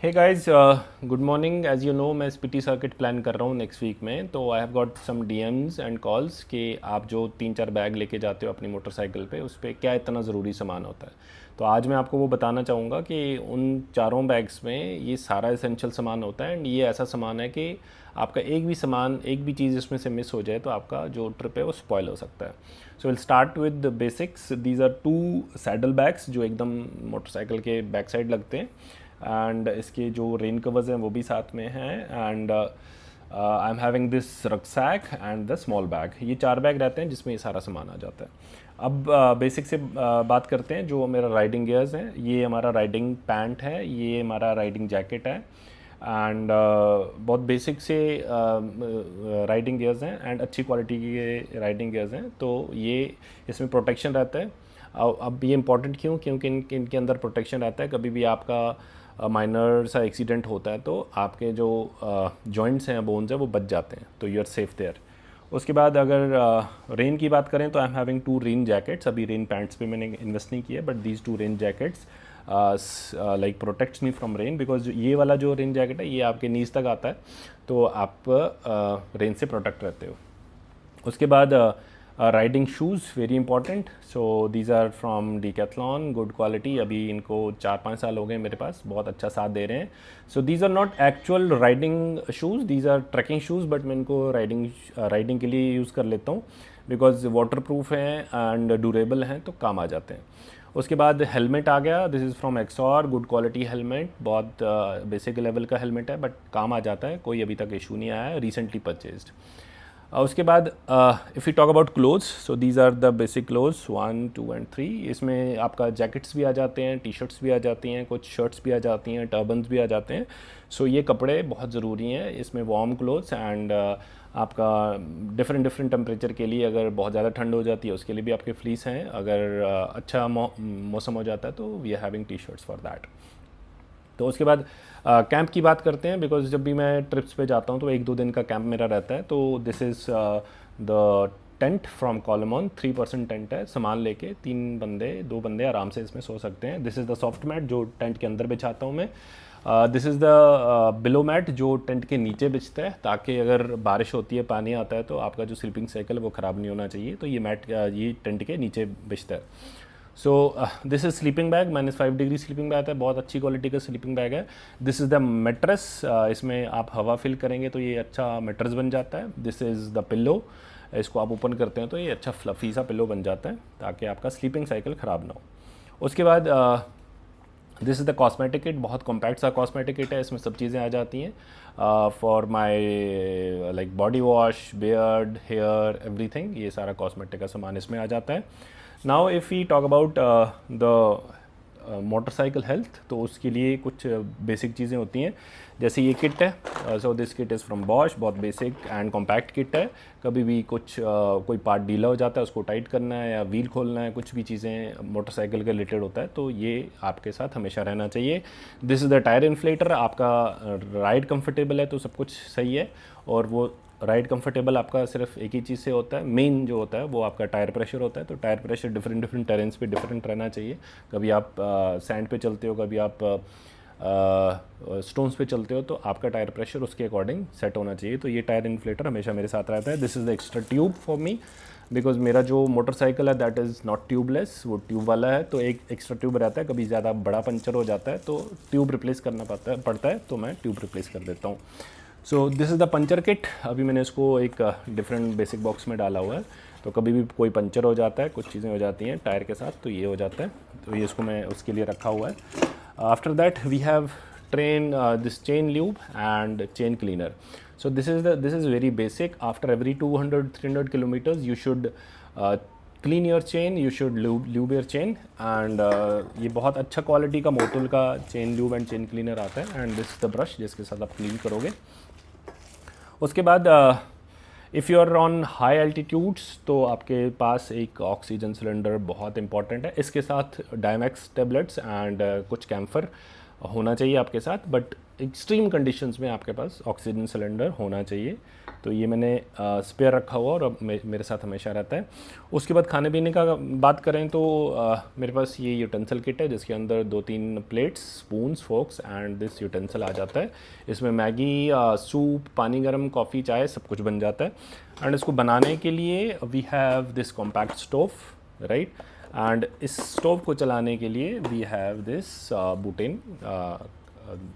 Hey guys, good morning. As you know मैं Spiti circuit plan कर रहा हूँ नेक्स्ट वीक में। तो I have got some DMs and calls कि आप जो 3-4 बैग लेके जाते हो अपनी मोटरसाइकिल पे, उस पर क्या इतना ज़रूरी सामान होता है। तो आज मैं आपको वो बताना चाहूँगा कि उन चारों बैग्स में ये सारा एसेंशियल सामान होता है। एंड ये ऐसा सामान है कि आपका एक भी सामान, एक भी चीज़ इसमें से मिस हो जाए तो आपका जो ट्रिप है वो स्पॉइल हो सकता है। So will start with the basics. These are 2 saddle bags जो एकदम मोटरसाइकिल के बैक साइड लगते हैं। एंड इसके जो रेन कवर्स हैं वो भी साथ में हैं। And I am having this rucksack and the small bag. ये 4 बैग रहते हैं जिसमें ये सारा सामान आ जाता है। अब बेसिक से बात करते हैं। जो मेरा राइडिंग गियर्स हैं, ये हमारा राइडिंग पैंट है, ये हमारा राइडिंग जैकेट है। एंड बहुत बेसिक से राइडिंग गियर्स हैं एंड अच्छी क्वालिटी के राइडिंग गियर्स हैं। तो ये इसमें प्रोटेक्शन रहता है। अब ये इंपॉर्टेंट क्यों? क्योंकि इनके अंदर प्रोटेक्शन रहता है। कभी भी आपका माइनर सा एक्सीडेंट होता है तो आपके जो जॉइंट्स हैं, बोन्स हैं, वो बच जाते हैं। तो यू आर सेफ देयर। उसके बाद अगर रेन की बात करें तो I am having 2 rain jackets. अभी रेन पैंट्स पे मैंने इन्वेस्ट नहीं किया, but these 2 rain jackets like protects me from rain, because ये वाला जो रेन जैकेट है ये आपके नीज तक आता है, तो आप रेन से प्रोटेक्ट रहते हो। उसके बाद riding shoes, very important. So these are from Decathlon, good quality. अभी इनको 4-5 साल हो गए मेरे पास, बहुत अच्छा साथ दे रहे हैं। So these are not actual riding shoes, these are trekking shoes, but मैं इनको राइडिंग के लिए यूज़ कर लेता हूँ बिकॉज वाटर प्रूफ हैं एंड ड्यूरेबल हैं, तो काम आ जाते हैं। उसके बाद हेलमेट आ गया। This is from XOR, good quality helmet. बहुत बेसिक लेवल का हेलमेट है, बट काम आ जाता है, कोई अभी तक इशू नहीं आया है, रिसेंटली परचेज्ड। उसके बाद if you talk about clothes, so these are the basic clothes 1, 2 and 3। इसमें आपका जैकेट्स भी आ जाते हैं, टी शर्ट्स भी आ जाती हैं, कुछ शर्ट्स भी आ जाती हैं, टर्बन्स भी आ जाते हैं। सो ये कपड़े बहुत ज़रूरी हैं। इसमें वार्म क्लोथ्स एंड आपका डिफरेंट डिफरेंट टेम्परेचर के लिए, अगर बहुत ज़्यादा ठंड हो जाती है उसके लिए भी आपके फ्लीस हैं। अगर अच्छा मौसम हो जाता है तो we are having T shirts for that. तो उसके बाद कैंप की बात करते हैं, बिकॉज जब भी मैं ट्रिप्स पे जाता हूँ तो 1-2 दिन का कैंप मेरा रहता है। तो this is the tent from Coleman. 3% tent है। सामान लेके 2 बंदे आराम से इसमें सो सकते हैं। This is the soft mat जो टेंट के अंदर बिछाता हूँ मैं। This is the below mat जो टेंट के नीचे बिछता है, ताकि अगर बारिश होती है, पानी आता है, तो आपका जो स्लीपिंग साइकिल है वो ख़राब नहीं होना चाहिए। तो ये मैट ये टेंट के नीचे बिछता है। सो this is sleeping bag, -5 degree sleeping bag है, बहुत अच्छी क्वालिटी का स्लीपिंग बैग है। This is the mattress. इसमें आप हवा फिल करेंगे तो ये अच्छा मेट्रेस बन जाता है। This is the pillow. इसको आप ओपन करते हैं तो ये अच्छा फ्लफ़ी सा पिल्लो बन जाता है, ताकि आपका स्लीपिंग साइकिल ख़राब ना हो। उसके बाद this is the cosmetic kit. बहुत कॉम्पैक्ट सा कॉस्मेटिक किट है, इसमें सब चीज़ें आ जाती हैं for my like body wash, beard, hair, everything. ये सारा कॉस्मेटिक का सामान इसमें आ जाता है। Now if we talk about the motorcycle health, तो उसके लिए कुछ बेसिक चीज़ें होती हैं। जैसे ये किट है, so this kit is from Bosch. बहुत बेसिक एंड कॉम्पैक्ट किट है। कभी भी कुछ कोई पार्ट ढीला हो जाता है, उसको टाइट करना है या व्हील खोलना है, कुछ भी चीज़ें मोटरसाइकिल के रिलेटेड होता है, तो ये आपके साथ हमेशा रहना चाहिए। This is the tyre inflator. आपका राइड कंफर्टेबल है तो सब कुछ सही है, और वो राइड कंफर्टेबल आपका सिर्फ एक ही चीज़ से होता है, मेन जो होता है वो आपका टायर प्रेशर होता है। तो tyre pressure different different terrains पे डिफरेंट रहना चाहिए। कभी आप सैंड पे चलते हो, कभी आप स्टोन्स पे चलते हो, तो आपका टायर प्रेशर उसके अकॉर्डिंग सेट होना चाहिए। तो ये टायर इन्फ्लेटर हमेशा मेरे साथ रहता है। This is the extra tube for me, because मेरा जो मोटरसाइकिल है दैट इज़ नॉट ट्यूबलेस, वो ट्यूब वाला है। तो एक एक्स्ट्रा ट्यूब रहता है, कभी ज़्यादा बड़ा पंचर हो जाता है तो ट्यूब रिप्लेस करना पड़ता है, तो मैं ट्यूब रिप्लेस कर देता हूँ। सो this is the puncture kit. अभी मैंने इसको एक डिफरेंट बेसिक बॉक्स में डाला हुआ है, तो कभी भी कोई पंचर हो जाता है, कुछ चीज़ें हो जाती हैं टायर के साथ, तो ये हो जाता है, तो ये इसको मैं उसके लिए रखा हुआ है। After that we have this chain lube and chain cleaner. So this is very basic. After every 200-300 kilometres you should clean your chain, you should lube your chain. And ये बहुत अच्छा क्वालिटी का मोटुल का chain lube and chain cleaner आता है। And this the brush जिसके साथ आप क्लीन करोगे। उसके बाद if you are on high altitudes, तो आपके पास एक ऑक्सीजन सिलेंडर बहुत इंपॉर्टेंट है। इसके साथ डायमैक्स टेबलेट्स एंड कुछ कैम्फर होना चाहिए आपके साथ, बट एक्सट्रीम कंडीशंस में आपके पास ऑक्सीजन सिलेंडर होना चाहिए। तो ये मैंने स्पेयर रखा हुआ और अब मेरे साथ हमेशा रहता है। उसके बाद खाने पीने का बात करें तो मेरे पास ये यूटेंसिल किट है जिसके अंदर 2-3 plates, spoons, forks and this utensil आ जाता है। इसमें मैगी, सूप, पानी गर्म, कॉफ़ी, चाय सब कुछ बन जाता है। एंड इसको बनाने के लिए we have this compact stove, right. And इस स्टोव को चलाने के लिए we have this butane,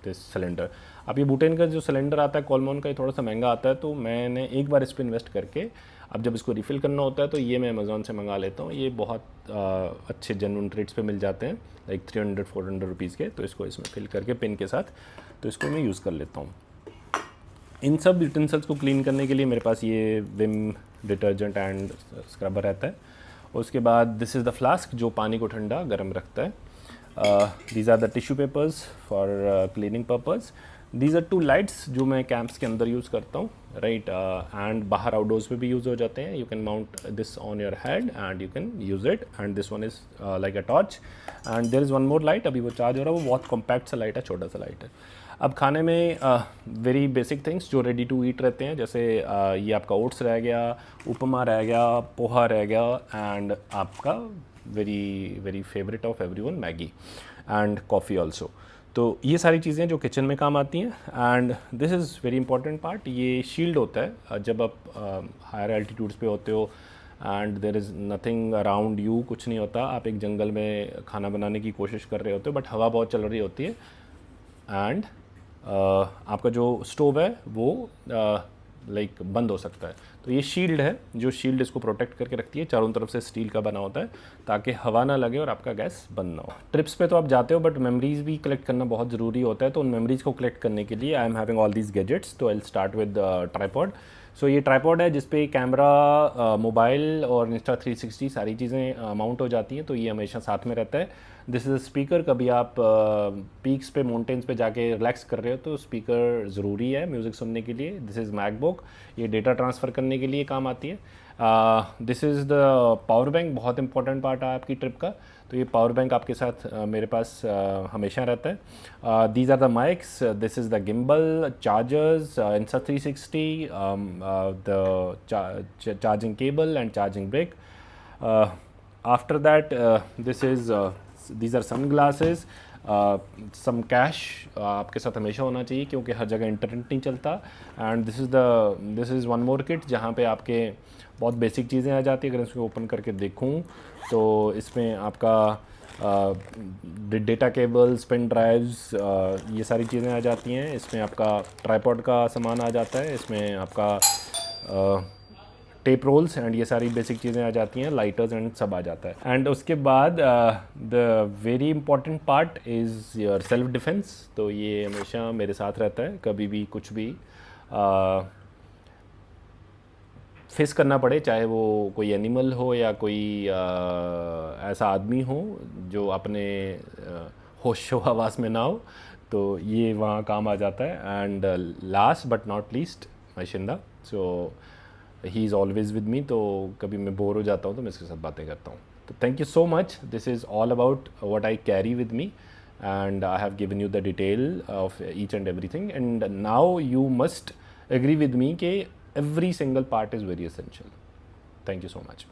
this cylinder. अब ये बुटेन का जो सिलेंडर आता है कॉलमॉन का, ये थोड़ा सा महंगा आता है, तो मैंने एक बार इस पर इन्वेस्ट करके अब जब इसको रिफ़िल करना होता है तो ये मैं अमेज़ॉन से मंगा लेता हूँ। ये बहुत अच्छे जेन्युइन रेट्स पे मिल जाते हैं, लाइक 300-400 रुपीज़ के। तो इसको इसमें फिल करके पिन के साथ तो इसको मैं यूज़ कर लेता हूँ। इन सब यूटेंसिल्स को क्लीन करने के लिए मेरे पास ये विम डिटर्जेंट एंड स्क्रबर रहता है। उसके बाद दिस इज़ द फ्लास्क जो पानी को ठंडा गर्म रखता है। These are the tissue papers for cleaning purpose. These are 2 lights जो मैं कैंप्स के अंदर यूज़ करता हूँ, राइट। एंड बाहर आउटडोर्स में भी यूज़ हो जाते हैं। You can mount this on your head and you can use it. And this one is like a torch and there is one more light, अभी वो चार्ज हो रहा है। वो बहुत कॉम्पैक्ट सा लाइट है, छोटा सा लाइट है। अब खाने में वेरी बेसिक थिंग्स जो रेडी टू ईट रहते हैं, जैसे ये आपका ओट्स रह गया, उपमा रह गया, पोहा रह गया एंड आपका very very favourite of everyone Maggi and coffee also. तो ये सारी चीज़ें जो किचन में काम आती हैं। And this is very important part, ये शील्ड होता है जब आप हायर एल्टीट्यूड्स पे होते हो and there is nothing around you, कुछ नहीं होता, आप एक जंगल में खाना बनाने की कोशिश कर रहे होते हो बट हवा बहुत चल रही होती है एंड आपका जो स्टोव है वो लाइक बंद हो सकता है। तो ये शील्ड है जो शील्ड इसको प्रोटेक्ट करके रखती है, चारों तरफ से स्टील का बना होता है ताकि हवा ना लगे और आपका गैस बंद ना हो। ट्रिप्स पे तो आप जाते हो बट मेमोरीज भी कलेक्ट करना बहुत ज़रूरी होता है। तो उन मेमोरीज को कलेक्ट करने के लिए I am having all these gadgets. तो आई स्टार्ट विद ट्राइपॉड। सो ये ट्राइपॉड है जिसपे कैमरा, मोबाइल और इंस्टा 360 सारी चीज़ें माउंट हो जाती हैं, तो ये हमेशा साथ में रहता है। दिस इज़ स्पीकर, कभी आप पीक्स पे, माउंटेन्स पे जाके रिलैक्स कर रहे हो तो स्पीकर ज़रूरी है म्यूज़िक सुनने के लिए। दिस इज़ मैकबुक, ये डेटा ट्रांसफ़र करने के लिए काम आती है। This is the power bank, बहुत इंपॉर्टेंट पार्ट है आपकी ट्रिप का। तो ये पावर बैंक आपके साथ मेरे पास हमेशा रहता है। These are the mics, this is the gimbal, chargers, Insta 360, the charging cable and charging break. After that this is these are sunglasses, some cash आपके साथ हमेशा होना चाहिए क्योंकि हर जगह इंटरनेट नहीं चलता। And this is one more kit जहाँ पे आपके बहुत बेसिक चीज़ें आ जाती है। अगर इसको ओपन करके देखूँ तो इसमें आपका डेटा केबल्स, पेन ड्राइव्स, ये सारी चीज़ें आ जाती हैं। इसमें आपका ट्राइपॉड का सामान आ जाता है, इसमें आपका टेप रोल्स एंड ये सारी बेसिक चीज़ें आ जाती हैं, लाइटर्स एंड सब आ जाता है। एंड उसके बाद the very important part is your self defence. तो ये हमेशा मेरे साथ रहता है, कभी भी कुछ भी फेस करना पड़े, चाहे वो कोई एनिमल हो या कोई ऐसा आदमी हो जो अपने होशो हवास में ना हो, तो ये वहाँ काम आ जाता है। And last but not least my Shinda, so he is always with me. तो कभी मैं बोर हो जाता हूँ तो मैं इसके साथ बातें करता हूँ। तो thank you so much. This is all about what I carry with me and I have given you the detail of each and everything, and now you must agree with me that every single part is very essential. Thank you so much.